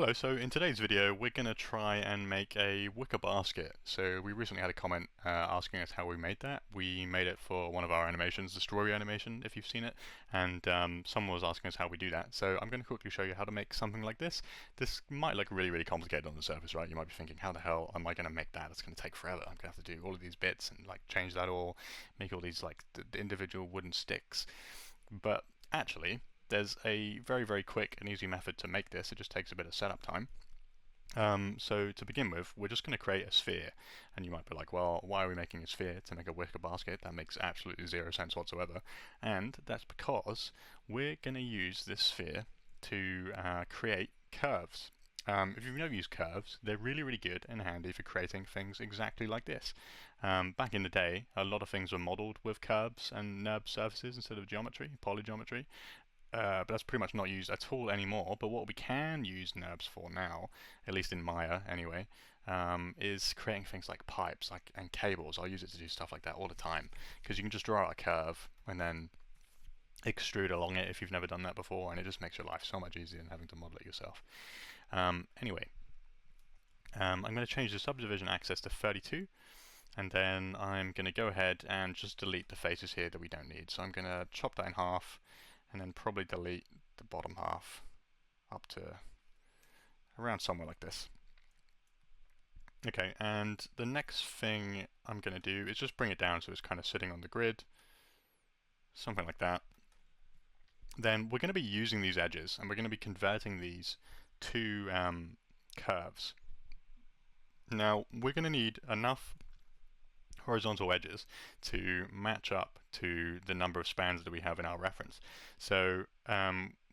Hello, so in today's video we're going to try and make a wicker basket. So we recently had a comment asking us how we made that. We made it for one of our animations, the strawberry animation, if you've seen it, and someone was asking us how we do that. So I'm going to quickly show you how to make something like this. This might look really complicated on the surface, right? You might be thinking, how the hell am I going to make that? It's going to take forever. I'm going to have to do all of these bits and like change that all, make all these like the individual wooden sticks. But actually, there's a very quick and easy method to make this. It just takes a bit of setup time. So to begin with, we're just going to create a sphere. And you might be like, well, why are we making a sphere to make a wicker basket? That makes absolutely zero sense whatsoever. And that's because we're going to use this sphere to create curves. If you've never used curves, they're really good and handy for creating things exactly like this. Back in the day, a lot of things were modeled with curves and NURB surfaces instead of geometry, polygeometry. But that's pretty much not used at all anymore. But what we can use NURBS for now, at least in Maya anyway, is creating things like pipes and cables. I'll use it to do stuff like that all the time, because you can just draw out a curve and then extrude along it if you've never done that before, and it just makes your life so much easier than having to model it yourself. Anyway, I'm going to change the subdivision axis to 32. And then I'm going to go ahead and just delete the faces here that we don't need. So I'm going to chop that in half, and then probably delete the bottom half up to around somewhere like this. Okay, and the next thing I'm going to do is just bring it down so it's kind of sitting on the grid, something like that. Then we're going to be using these edges, and we're going to be converting these to curves. Now, we're going to need enough horizontal edges to match up to the number of spans that we have in our reference. So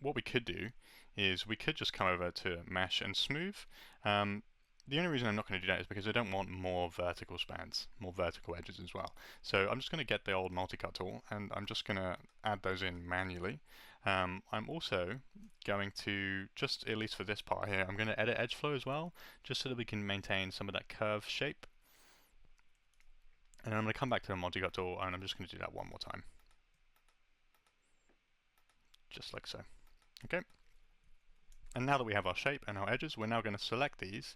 what we could do is we could just come over to mesh and smooth. The only reason I'm not going to do that is because I don't want more vertical spans, more vertical edges as well. So I'm just going to get the old multi-cut tool and I'm just going to add those in manually. I'm also going to, just at least for this part here, I'm going to edit edge flow as well, just so that we can maintain some of that curve shape. And I'm going to come back to the multi-cut tool and I'm just going to do that one more time. Just like so. Okay. And now that we have our shape and our edges, we're now going to select these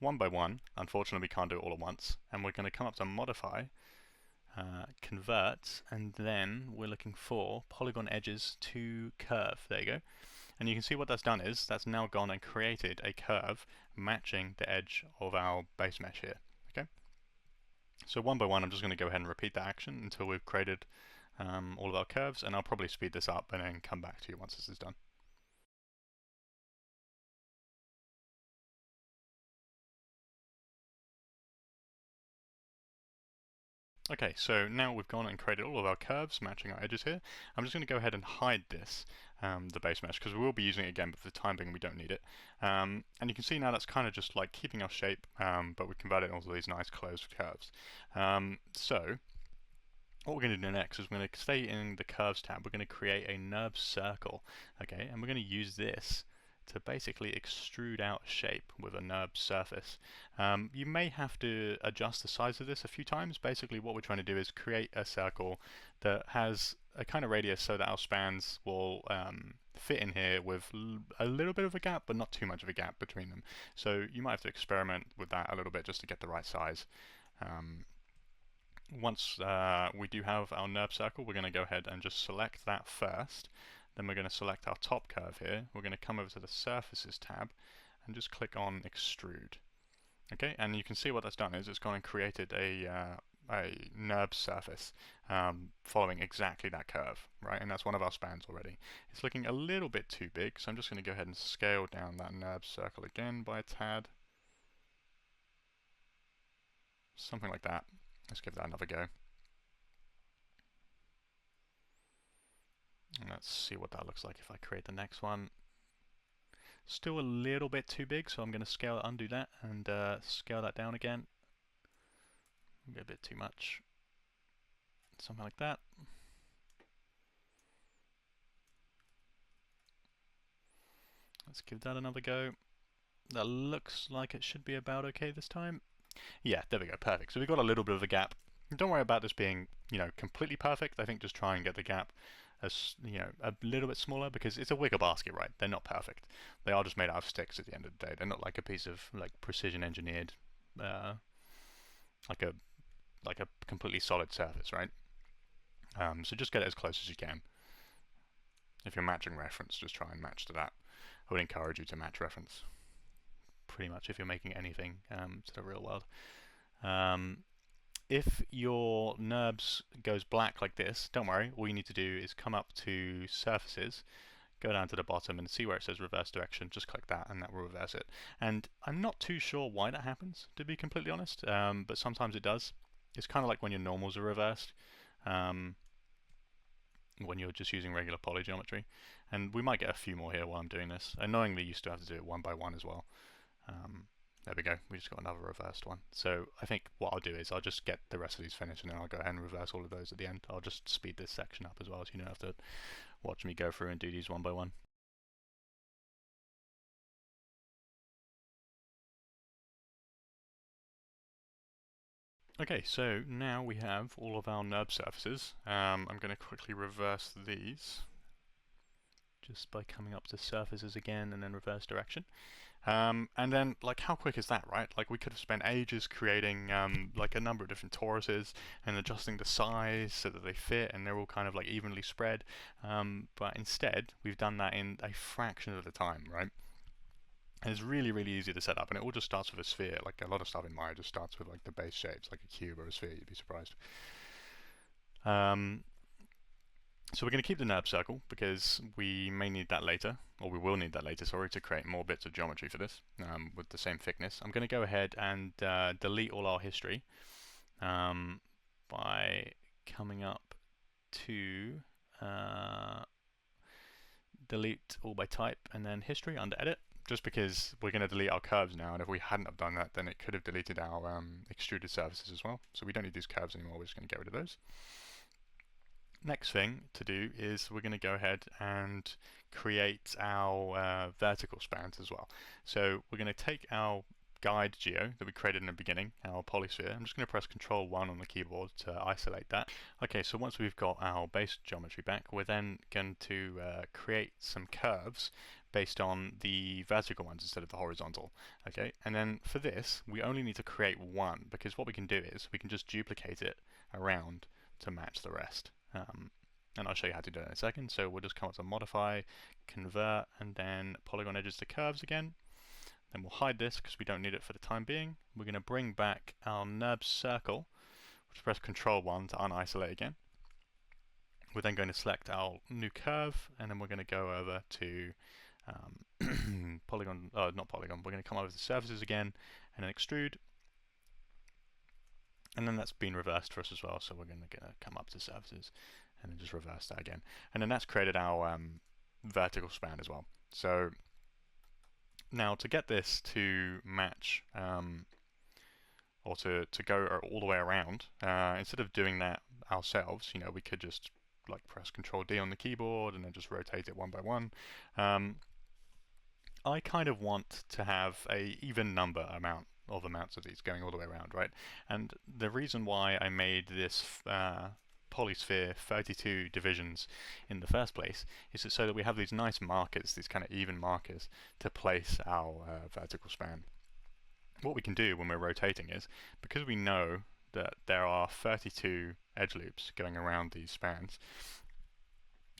one by one. Unfortunately, we can't do it all at once. And we're going to come up to Modify, Convert, and then we're looking for Polygon Edges to Curve. There you go. And you can see what that's done is, that's now gone and created a curve matching the edge of our base mesh here. Okay. So one by one, I'm just going to go ahead and repeat that action until we've created all of our curves, and I'll probably speed this up and then come back to you once this is done. Okay, so now we've gone and created all of our curves matching our edges here. I'm just going to go ahead and hide this, the base mesh, because we will be using it again, but for the time being we don't need it. And you can see now that's kind of just like keeping our shape, but we convert it into these nice closed curves. So what we're going to do next is we're going to stay in the curves tab. We're going to create a NURB circle, okay, and we're going to use this to basically extrude out a shape with a NURB surface. You may have to adjust the size of this a few times. Basically what we're trying to do is create a circle that has a kind of radius so that our spans will fit in here with a little bit of a gap, but not too much of a gap between them. So you might have to experiment with that a little bit just to get the right size. Once we do have our NURB circle, we're going to go ahead and just select that first. Then we're going to select our top curve here. We're going to come over to the Surfaces tab and just click on Extrude. Okay, and you can see what that's done is it's gone and created a NURB surface following exactly that curve, right? And that's one of our spans already. It's looking a little bit too big, so I'm just going to go ahead and scale down that NURB circle again by a tad. Something like that. Let's give that another go. And let's see what that looks like if I create the next one. Still a little bit too big, so I'm going to undo that and scale that down again. Maybe a bit too much. Something like that. Let's give that another go. That looks like it should be about okay this time. Yeah, there we go, perfect. So we've got a little bit of a gap. Don't worry about this being, completely perfect. I think just try and get the gap a little bit smaller because it's a wicker basket, right? They're not perfect. They are just made out of sticks at the end of the day. They're not like a piece of like precision engineered, uh, like a completely solid surface, right? So just get it as close as you can. If you're matching reference, just try and match to that. I would encourage you to match reference pretty much if you're making anything to the real world. If your NURBS goes black like this, don't worry. All you need to do is come up to surfaces, go down to the bottom and see where it says reverse direction. Just click that and that will reverse it. And I'm not too sure why that happens, to be completely honest, but sometimes it does. It's kind of like when your normals are reversed, when you're just using regular polygeometry. And we might get a few more here while I'm doing this. Annoyingly, you still have to do it one by one as well. There we go, we just got another reversed one. So I think what I'll do is I'll just get the rest of these finished and then I'll go ahead and reverse all of those at the end. I'll just speed this section up as well so you don't have to watch me go through and do these one by one. Okay, so now we have all of our NURB surfaces. I'm going to quickly reverse these just by coming up to surfaces again and then reverse direction. And then, like, how quick is that, right? Like, we could have spent ages creating, like, a number of different toruses and adjusting the size so that they fit and they're all kind of, like, evenly spread. But instead, we've done that in a fraction of the time, right? And it's really, really easy to set up, and it all just starts with a sphere. Like, a lot of stuff in Maya just starts with, like, the base shapes, like a cube or a sphere, you'd be surprised. So we're going to keep the NURB circle because we may need that later, or we will need that later, sorry, to create more bits of geometry for this with the same thickness. I'm going to go ahead and delete all our history by coming up to delete all by type and then history under edit, just because we're going to delete our curves now, and if we hadn't have done that, then it could have deleted our extruded surfaces as well. So we don't need these curves anymore, we're just going to get rid of those. Next thing to do is we're going to go ahead and create our vertical spans as well. So we're going to take our guide geo that we created in the beginning, our polysphere. I'm just going to press Control 1 on the keyboard to isolate that. Okay, so once we've got our base geometry back, we're then going to create some curves based on the vertical ones instead of the horizontal. Okay, and then for this, we only need to create one, because what we can do is we can just duplicate it around to match the rest. And I'll show you how to do it in a second. So we'll just come up to Modify, Convert, and then Polygon Edges to Curves again. Then we'll hide this because we don't need it for the time being. We're going to bring back our NURB circle, which press Control 1 to unisolate again. We're then going to select our new curve, and then we're going to go over to Polygon, not Polygon, we're going to come over to Surfaces again, and then Extrude. And then that's been reversed for us as well, so we're going to come up to surfaces and then just reverse that again. And then that's created our vertical span as well. So now to get this to match, or to go all the way around, instead of doing that ourselves, you know, we could just like press Control D on the keyboard and then just rotate it one by one. I kind of want to have a even number of amounts of these going all the way around, right? And the reason why I made this polysphere 32 divisions in the first place is so that we have these nice markers, these kind of even markers, to place our vertical span. What we can do when we're rotating is, because we know that there are 32 edge loops going around these spans,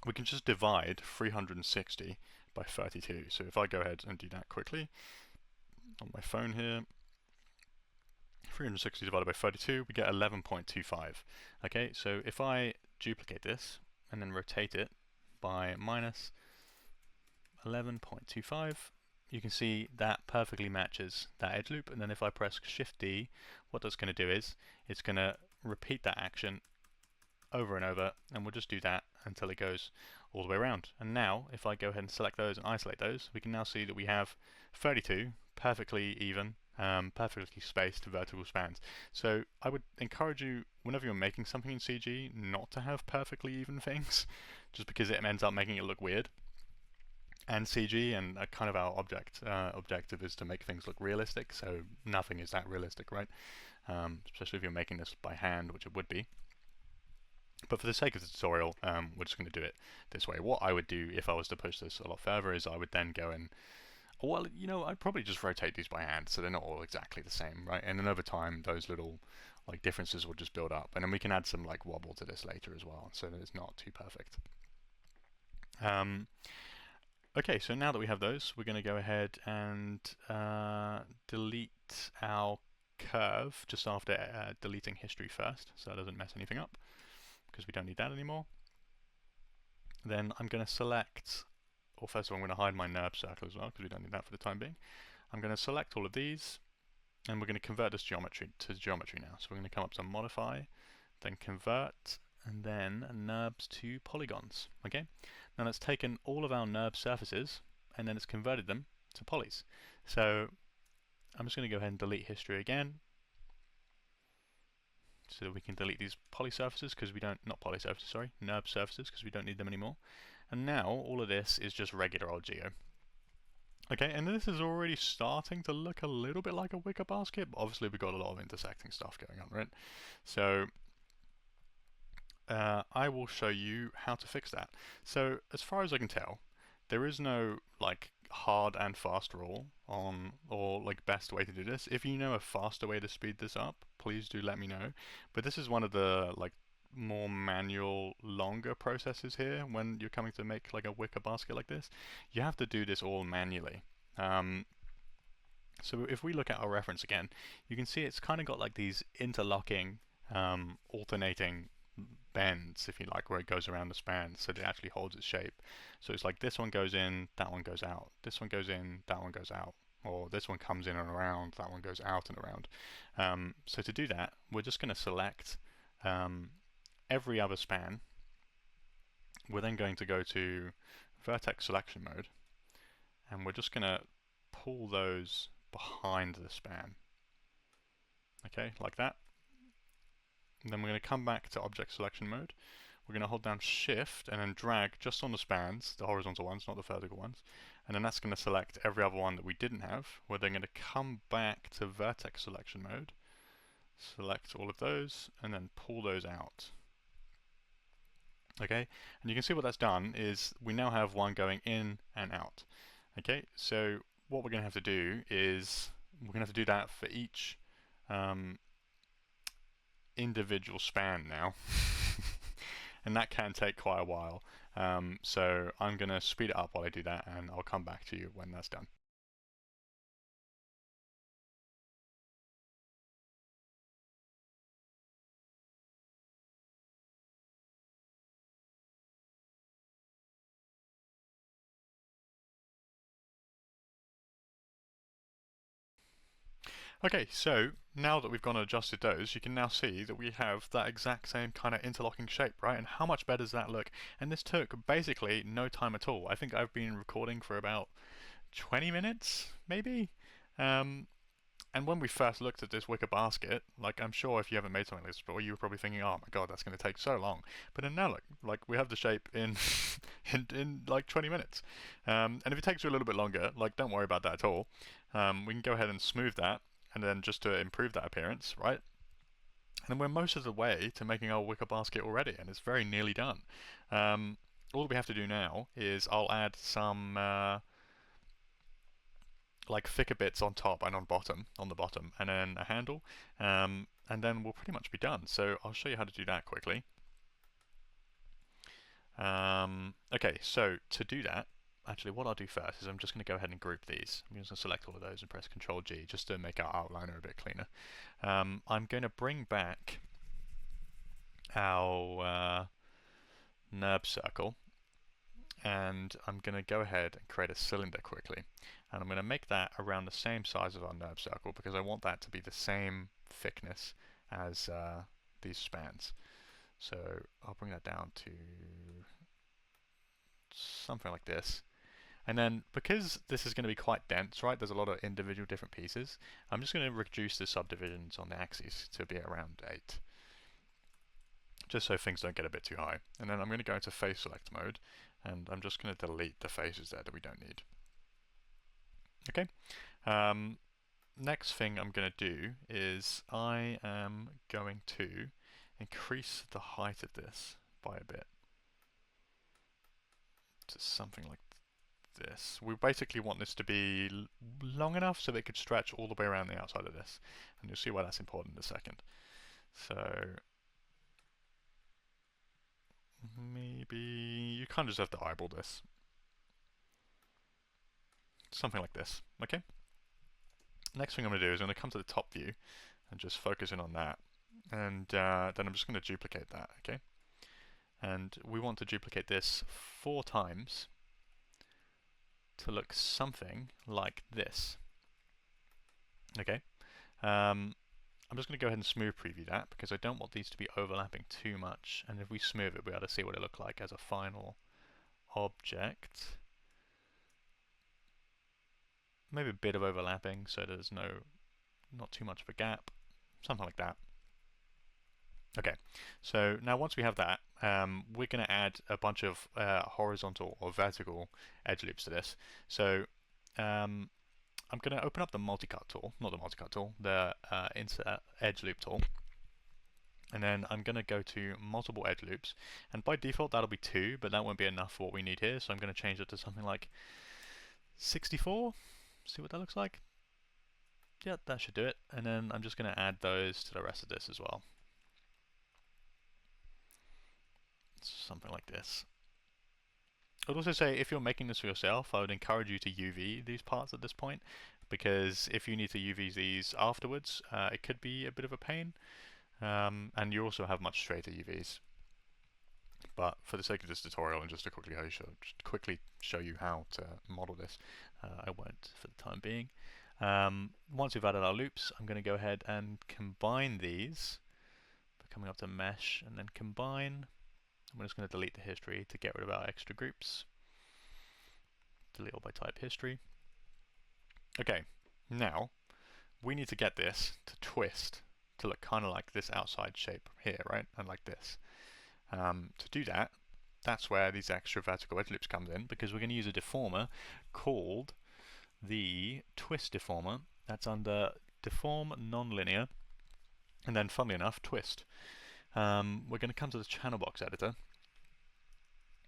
we can just divide 360 by 32. So if I go ahead and do that quickly on my phone here, 360 divided by 32, we get 11.25. Okay, so if I duplicate this and then rotate it by minus 11.25, you can see that perfectly matches that edge loop. And then if I press Shift D, what that's going to do is it's going to repeat that action over and over, and we'll just do that until it goes all the way around. And now if I go ahead and select those and isolate those, we can now see that we have 32 perfectly even, perfectly spaced vertical spans. So I would encourage you, whenever you're making something in CG, not to have perfectly even things, just because it ends up making it look weird. And CG and kind of our objective is to make things look realistic, so nothing is that realistic, right? Especially if you're making this by hand, which it would be. But for the sake of the tutorial, we're just going to do it this way. What I would do if I was to push this a lot further is I would then go and, well, you know, I'd probably just rotate these by hand so they're not all exactly the same, right? And then over time, those little like differences will just build up. And then we can add some like wobble to this later as well, so that it's not too perfect. Okay, so now that we have those, we're going to go ahead and delete our curve just after deleting history first, so that doesn't mess anything up, because we don't need that anymore. Then I'm going to select, or first of all I'm going to hide my NURB circle as well, because we don't need that for the time being. I'm going to select all of these, and we're going to convert this geometry to geometry now. So we're going to come up to Modify, then Convert, and then NURBs to polygons. Okay. Now that's taken all of our NURB surfaces, and then it's converted them to polys. So I'm just going to go ahead and delete history again, so that we can delete these poly surfaces because we don't, not poly surfaces, sorry, NURB surfaces because we don't need them anymore. And now all of this is just regular old geo. Okay, and this is already starting to look a little bit like a wicker basket, but obviously we've got a lot of intersecting stuff going on, right? So I will show you how to fix that. So as far as I can tell, there is no like hard and fast rule on, or like best way to do this. If you know a faster way to speed this up, please do let me know. But this is one of the like more manual, longer processes here when you're coming to make like a wicker basket like this. You have to do this all manually. So if we look at our reference again, you can see it's kind of got like these interlocking, alternating bends, if you like, where it goes around the span, so that it actually holds its shape. So it's like this one goes in, that one goes out, this one goes in, that one goes out, or this one comes in and around, that one goes out and around. So to do that, we're just going to select every other span. We're then going to go to vertex selection mode, and we're just going to pull those behind the span. Okay, like that. And then we're going to come back to object selection mode. We're going to hold down shift and then drag just on the spans, the horizontal ones, not the vertical ones. And then that's going to select every other one that we didn't have. We're then going to come back to vertex selection mode, select all of those, and then pull those out. Okay, and you can see what that's done is we now have one going in and out. Okay, so what we're going to have to do is we're going to have to do that for each individual span now. And that can take quite a while. So I'm going to speed it up while I do that, and I'll come back to you when that's done. Okay, so now that we've gone and adjusted those, you can now see that we have that exact same kind of interlocking shape, right? And how much better does that look? And this took basically no time at all. I think I've been recording for about 20 minutes, maybe? And when we first looked at this wicker basket, like I'm sure if you haven't made something like this before, you were probably thinking, "Oh my god, that's going to take so long." But then now look, like we have the shape in in like 20 minutes. And if it takes you a little bit longer, like don't worry about that at all. We can go ahead and smooth that, and then just to improve that appearance, right? And then we're most of the way to making our wicker basket already, and it's very nearly done. All we have to do now is I'll add some like thicker bits on top and on the bottom, and then a handle, and then we'll pretty much be done. So I'll show you how to do that quickly. Okay, so to do that, actually what I'll do first is I'm just going to go ahead and group these. I'm just going to select all of those and press Ctrl G just to make our outliner a bit cleaner. I'm going to bring back our NURB circle, and I'm going to go ahead and create a cylinder quickly, and I'm going to make that around the same size as our NURB circle because I want that to be the same thickness as these spans. So I'll bring that down to something like this, and then because this is going to be quite dense, right, there's a lot of individual different pieces, I'm just going to reduce the subdivisions on the axes to be around 8, just so things don't get a bit too high. And then I'm going to go into face select mode, and I'm just going to delete the faces there that we don't need. Okay. Next thing I'm going to do is I am going to increase the height of this by a bit to something like this. We basically want this to be long enough so that it could stretch all the way around the outside of this. And you'll see why that's important in a second. So maybe you kind of just have to eyeball this. Something like this, okay? Next thing I'm going to do is I'm going to come to the top view and just focus in on that. And then I'm just going to duplicate that, okay? And we want to duplicate this 4 times to look something like this. Okay, I'm just going to go ahead and smooth preview that because I don't want these to be overlapping too much, and if we smooth it we'll be able to see what it looks like as a final object. Maybe a bit of overlapping so there's not too much of a gap, something like that. Okay, so now once we have that, we're going to add a bunch of horizontal or vertical edge loops to this. So I'm going to open up the multicut tool, not the multicut tool, the insert edge loop tool. And then I'm going to go to multiple edge loops. And by default that'll be 2, but that won't be enough for what we need here. So I'm going to change it to something like 64. See what that looks like. Yeah, that should do it. And then I'm just going to add those to the rest of this as well. Something like this. I'd also say if you're making this for yourself, I would encourage you to UV these parts at this point, because if you need to UV these afterwards, it could be a bit of a pain, and you also have much straighter UVs. But for the sake of this tutorial and just to quickly show you how to model this, I won't for the time being. Once we've added our loops, I'm going to go ahead and combine these by coming up to mesh and then combine. I'm just going to delete the history to get rid of our extra groups. Delete all by type history. Okay, now we need to get this to twist to look kind of like this outside shape here, right? And like this. To do that, that's where these extra vertical edge loops comes in, because we're going to use a deformer called the twist deformer. That's under deform nonlinear, and then funnily enough, twist. We're going to come to the channel box editor,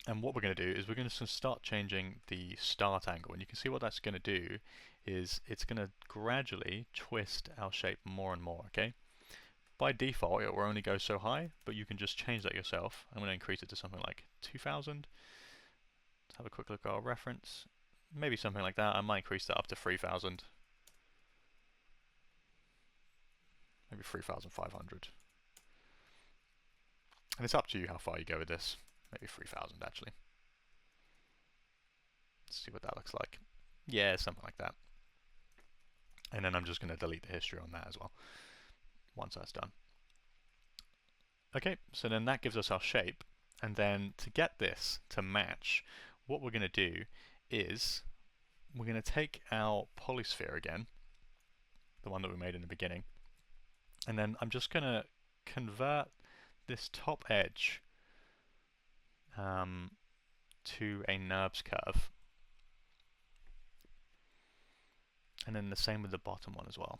and what we're going to do is we're going to start changing the start angle, and you can see what that's going to do is it's going to gradually twist our shape more and more, okay? By default it will only go so high, but you can just change that yourself. I'm going to increase it to something like 2000. Let's have a quick look at our reference. Maybe something like that. I might increase that up to 3000. Maybe 3500. And it's up to you how far you go with this. Maybe 3000 actually. Let's see what that looks like. Yeah, something like that. And then I'm just going to delete the history on that as well once that's done. Okay, so then that gives us our shape, and then to get this to match, what we're going to do is we're going to take our polysphere again, the one that we made in the beginning, and then I'm just going to convert this top edge to a NURBS curve, and then the same with the bottom one as well.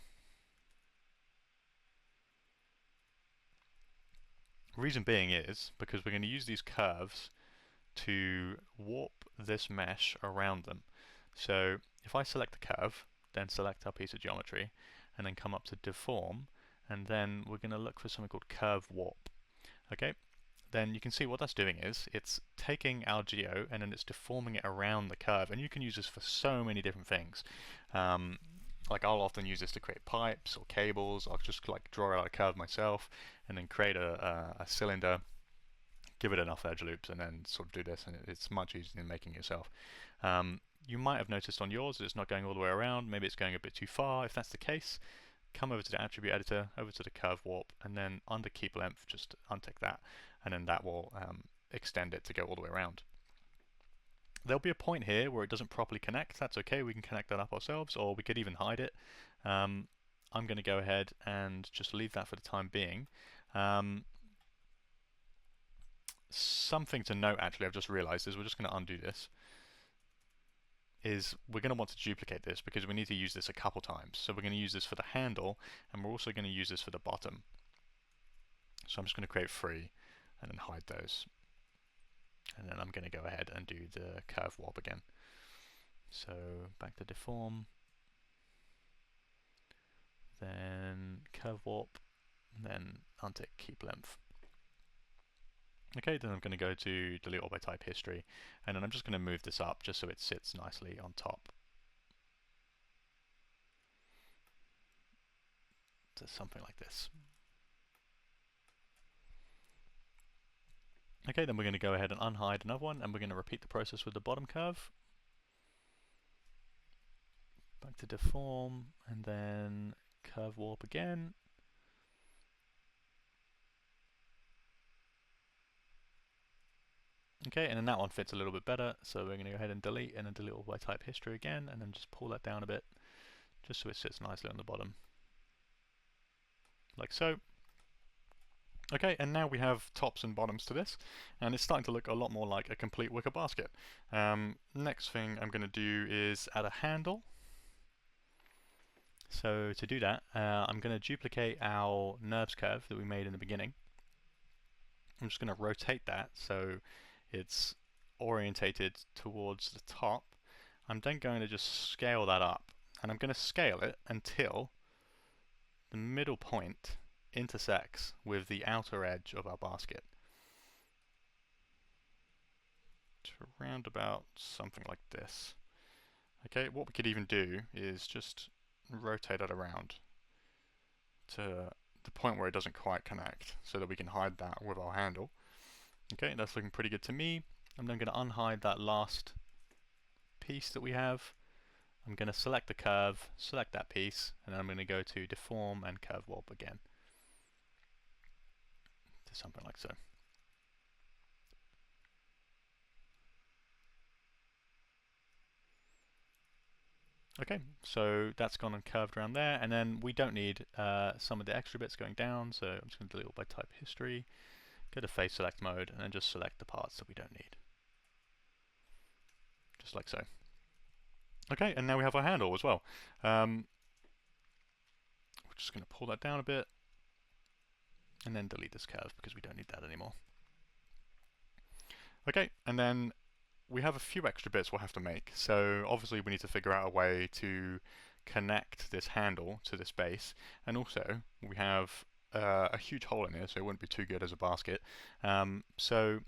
Reason being is because we're going to use these curves to warp this mesh around them. So if I select the curve, then select our piece of geometry, and then come up to deform, and then we're going to look for something called curve warp. Okay, then you can see what that's doing is it's taking our geo and then it's deforming it around the curve, and you can use this for so many different things. Like I'll often use this to create pipes or cables. I'll just like draw out a curve myself and then create a cylinder, give it enough edge loops, and then sort of do this, and it's much easier than making it yourself. You might have noticed on yours that it's not going all the way around. Maybe it's going a bit too far. If that's the case, come over to the attribute editor, over to the curve warp, and then under keep length, just untick that, and then that will extend it to go all the way around. There'll be a point here where it doesn't properly connect. That's okay, we can connect that up ourselves, or we could even hide it. I'm going to go ahead and just leave that for the time being. Something to note, actually, I've just realized, is we're just going to undo this. Is we're going to want to duplicate this because we need to use this a couple times. So we're going to use this for the handle, and we're also going to use this for the bottom. So I'm just going to create 3 and then hide those. And then I'm going to go ahead and do the curve warp again. So back to deform, then curve warp, then untick keep length. Okay, then I'm going to go to delete all by type history, and then I'm just going to move this up just so it sits nicely on top. To something like this. Okay, then we're going to go ahead and unhide another one, and we're going to repeat the process with the bottom curve. Back to deform, and then curve warp again. Okay, and then that one fits a little bit better, so we're going to go ahead and delete, and then delete all by type history again, and then just pull that down a bit, just so it sits nicely on the bottom. Like so. Okay, and now we have tops and bottoms to this, and it's starting to look a lot more like a complete wicker basket. Next thing I'm going to do is add a handle. So to do that, I'm going to duplicate our nerves curve that we made in the beginning. I'm just going to rotate that so it's orientated towards the top. I'm then going to just scale that up, and I'm going to scale it until the middle point intersects with the outer edge of our basket. To around about something like this. Okay, what we could even do is just rotate it around to the point where it doesn't quite connect, so that we can hide that with our handle. Okay, that's looking pretty good to me. I'm then going to unhide that last piece that we have. I'm going to select the curve, select that piece, and then I'm going to go to deform and curve warp again. To something like so. Okay, so that's gone and curved around there, and then we don't need some of the extra bits going down, so I'm just going to delete all by type history, go to face select mode, and then just select the parts that we don't need. Just like so. Okay, and now we have our handle as well. We're just going to pull that down a bit, and then delete this curve because we don't need that anymore. Okay, and then we have a few extra bits we'll have to make. So obviously we need to figure out a way to connect this handle to this base, and also we have a huge hole in here, so it wouldn't be too good as a basket. So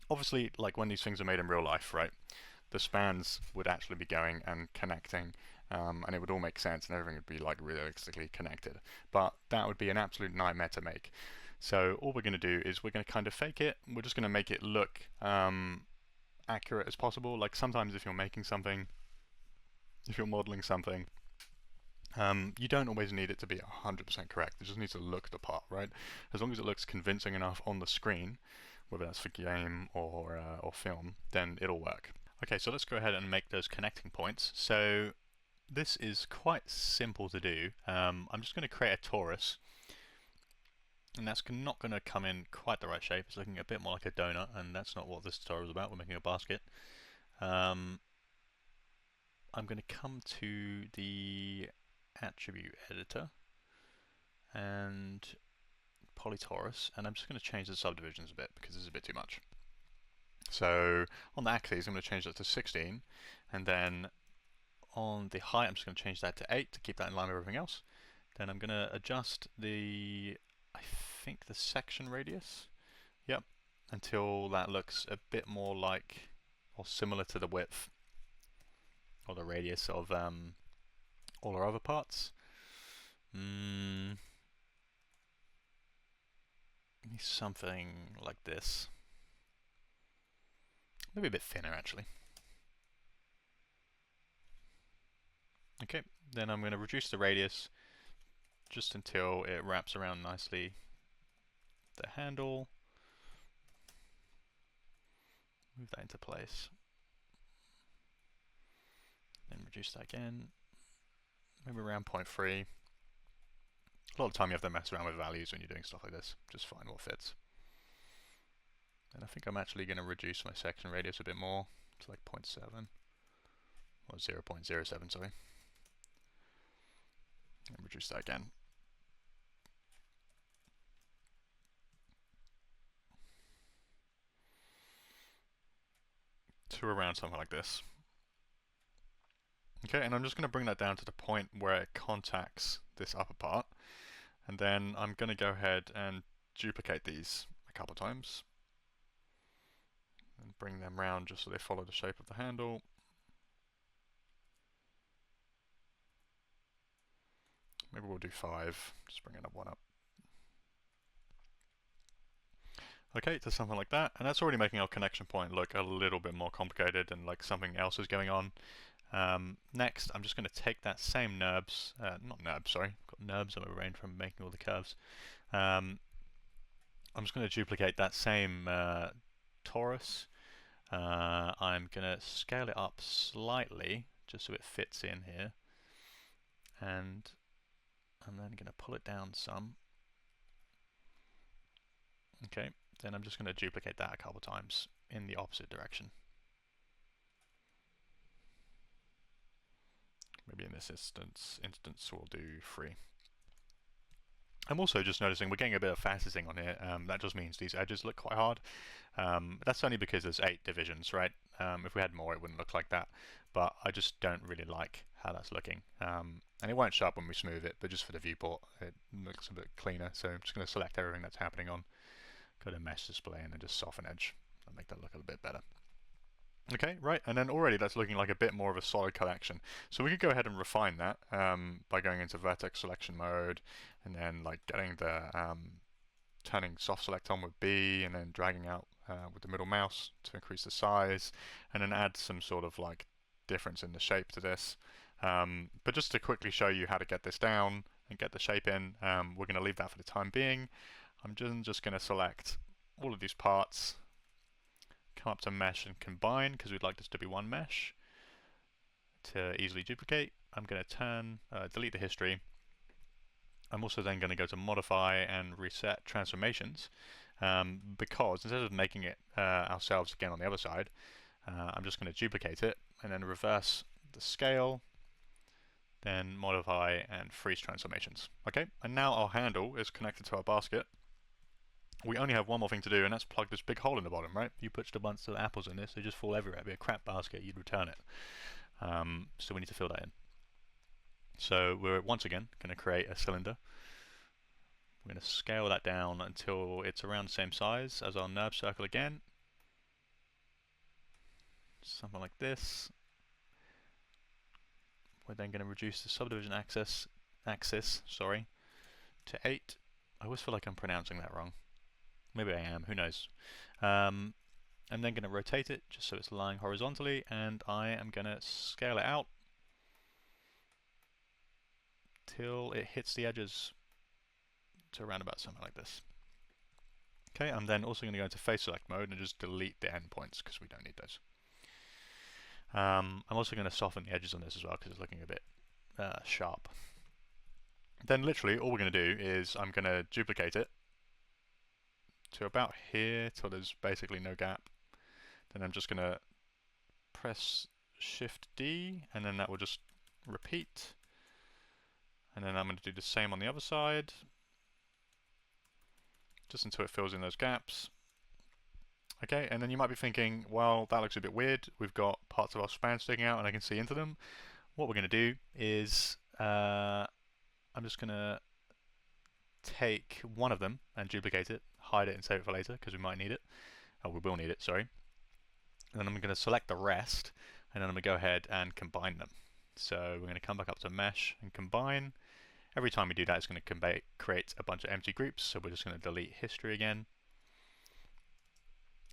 obviously, like when these things are made in real life, right, the spans would actually be going and connecting, and it would all make sense and everything would be like realistically connected. But that would be an absolute nightmare to make. So all we're going to do is we're going to kind of fake it. We're just going to make it look accurate as possible. Like sometimes if you're making something, if you're modeling something, you don't always need it to be 100% correct. It just needs to look the part, right? As long as it looks convincing enough on the screen, whether that's for game or film, then it'll work. Okay, so let's go ahead and make those connecting points. So this is quite simple to do. I'm just going to create a torus, and that's not going to come in quite the right shape. It's looking a bit more like a donut, and that's not what this tutorial is about. We're making a basket. I'm going to come to the attribute editor and polytorus, and I'm just going to change the subdivisions a bit because this is a bit too much. So on the axis, I'm going to change that to 16, and then on the height, I'm just going to change that to 8 to keep that in line with everything else. Then I'm going to adjust the, I think, the section radius, yep, until that looks a bit more like, or similar to the width or the radius of all our other parts. Something like this. Maybe a bit thinner, actually. Okay, then I'm going to reduce the radius just until it wraps around nicely the handle. Move that into place. Then reduce that again. Maybe around 0.3. A lot of the time you have to mess around with values when you're doing stuff like this. Just find what fits. And I think I'm actually going to reduce my section radius a bit more to like 0.7. Or 0.07, sorry. And reduce that again. to around something like this. Okay, and I'm just going to bring that down to the point where it contacts this upper part, and then I'm going to go ahead and duplicate these a couple times and bring them round just so they follow the shape of the handle. Maybe we'll do 5, just bring another one up. Okay, to something like that, and that's already making our connection point look a little bit more complicated and like something else is going on. Next, I'm just going to take that same NURBS, not NURBS, sorry, I've got NURBS on my brain from making all the curves. I'm just going to duplicate that same torus. I'm going to scale it up slightly just so it fits in here, and I'm then going to pull it down some. Okay, then I'm just going to duplicate that a couple times in the opposite direction. Maybe in this instance we'll do 3. I'm also just noticing we're getting a bit of faceting on here. That just means these edges look quite hard. That's only because there's 8 divisions, right? If we had more, it wouldn't look like that. But I just don't really like how that's looking. And it won't show up when we smooth it, but just for the viewport, it looks a bit cleaner. So I'm just going to select everything that's happening on, go to Mesh Display, and then just Soften Edge. That'll make that look a little bit better. Okay, right, and then already that's looking like a bit more of a solid collection. So we could go ahead and refine that by going into vertex selection mode, and then like getting the turning soft select on with B, and then dragging out with the middle mouse to increase the size, and then add some sort of like difference in the shape to this. But just to quickly show you how to get this down and get the shape in, we're going to leave that for the time being. I'm just going to select all of these parts, come up to Mesh and Combine, because we'd like this to be one mesh. To easily duplicate, I'm going to delete the history. I'm also then going to go to Modify and Reset Transformations, because instead of making it ourselves again on the other side, I'm just going to duplicate it and then reverse the scale, then Modify and Freeze Transformations. Okay, and now our handle is connected to our basket. We only have one more thing to do, and that's plug this big hole in the bottom, right? You put a bunch of apples in this, they just fall everywhere. It'd be a crap basket, you'd return it. So we need to fill that in. So we're once again going to create a cylinder. We're going to scale that down until it's around the same size as our NURB circle again. Something like this. We're then going to reduce the subdivision axis to 8. I always feel like I'm pronouncing that wrong. Maybe I am, who knows. I'm then going to rotate it just so it's lying horizontally, and I am going to scale it out till it hits the edges to around about something like this. Okay, I'm then also going to go into face select mode and just delete the endpoints because we don't need those. I'm also going to soften the edges on this as well because it's looking a bit sharp. Then literally all we're going to do is I'm going to duplicate it to about here till there's basically no gap. Then I'm just going to press Shift D, and then that will just repeat. And then I'm going to do the same on the other side, just until it fills in those gaps. Okay, and then you might be thinking, well, that looks a bit weird. We've got parts of our span sticking out and I can see into them. What we're going to do is I'm just going to take one of them and duplicate it, hide it and save it for later because we might need it. Oh, we will need it, sorry. And then I'm going to select the rest, and then I'm going to go ahead and combine them. So we're going to come back up to Mesh and Combine. Every time we do that, it's going to create a bunch of empty groups, so we're just going to delete history again.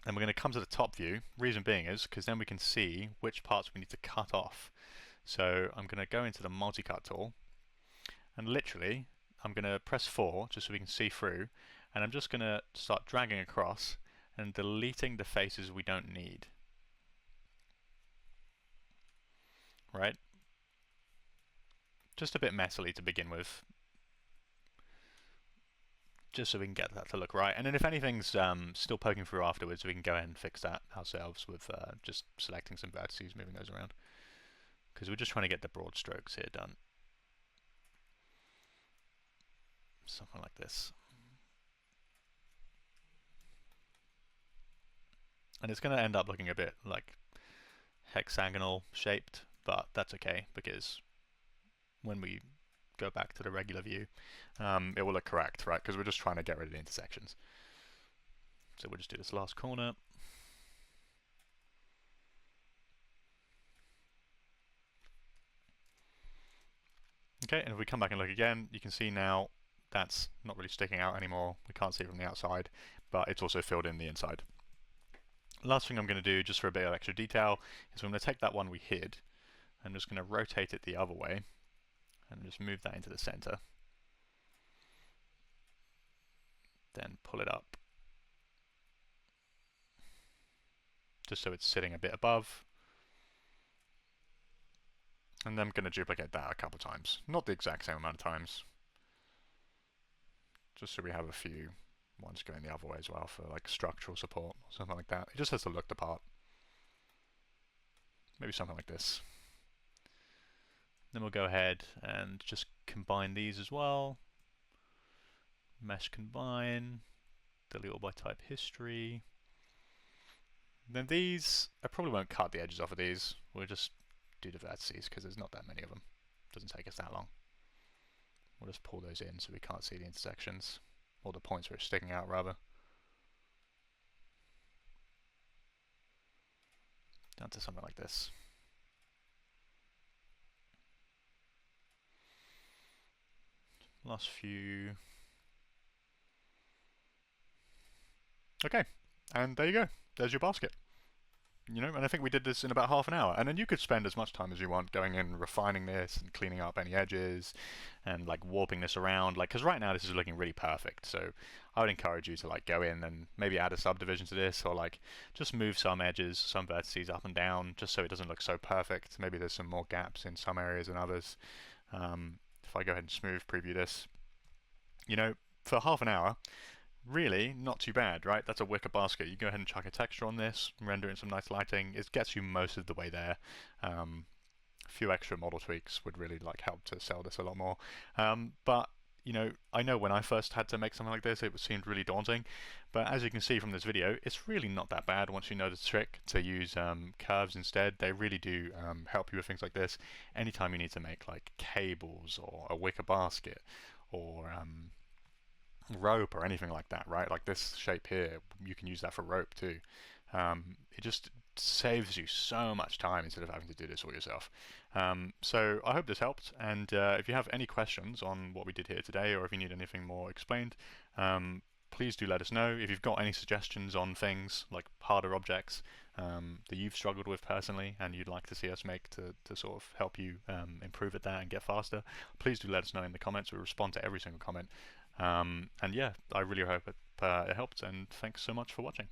And we're going to come to the top view. Reason being is because then we can see which parts we need to cut off. So I'm going to go into the multi-cut tool, and literally I'm going to press 4 just so we can see through, and I'm just going to start dragging across and deleting the faces we don't need. Right? Just a bit messily to begin with, just so we can get that to look right. And then if anything's still poking through afterwards, we can go ahead and fix that ourselves with just selecting some vertices, moving those around. Because we're just trying to get the broad strokes here done. Something like this. And it's going to end up looking a bit like hexagonal shaped, but that's okay because when we go back to the regular view, it will look correct, right? Because we're just trying to get rid of the intersections. So we'll just do this last corner. Okay, and if we come back and look again, you can see now that's not really sticking out anymore. We can't see it from the outside, but it's also filled in the inside. Last thing I'm going to do, just for a bit of extra detail, is I'm going to take that one we hid. I'm just going to rotate it the other way and just move that into the center. Then pull it up, just so it's sitting a bit above. And then I'm going to duplicate that a couple times. Not the exact same amount of times. Just so we have a few ones going the other way as well for like structural support or something like that. It just has to look the part. Maybe something like this. Then we'll go ahead and just combine these as well. Mesh combine, delete all by type history. Then these, I probably won't cut the edges off of these. We'll just do the vertices because there's not that many of them. Doesn't take us that long. We'll just pull those in so we can't see the intersections, or the points where it's sticking out rather. Down to something like this. Last few. Okay, and there you go. There's your basket. You know, and I think we did this in about half an hour. And then you could spend as much time as you want going in, refining this and cleaning up any edges and like warping this around. Like, because right now this is looking really perfect. So I would encourage you to like go in and maybe add a subdivision to this, or like just move some edges, some vertices up and down, just so it doesn't look so perfect. Maybe there's some more gaps in some areas than others. If I go ahead and smooth preview this, you know, for half an hour, really not too bad, right? That's a wicker basket. You go ahead and chuck a texture on this, render in some nice lighting. It gets you most of the way there. A few extra model tweaks would really like help to sell this a lot more. But you know, I know when I first had to make something like this, it seemed really daunting. But as you can see from this video, it's really not that bad once you know the trick to use curves instead. They really do help you with things like this. Anytime you need to make like cables or a wicker basket or rope or anything like that, right? Like this shape here, you can use that for rope too. It just saves you so much time instead of having to do this all yourself. So I hope this helped, and if you have any questions on what we did here today, or if you need anything more explained, please do let us know. If you've got any suggestions on things like harder objects that you've struggled with personally and you'd like to see us make to sort of help you improve at that and get faster, please do let us know in the comments. We respond to every single comment. And yeah, I really hope it helped, and thanks so much for watching.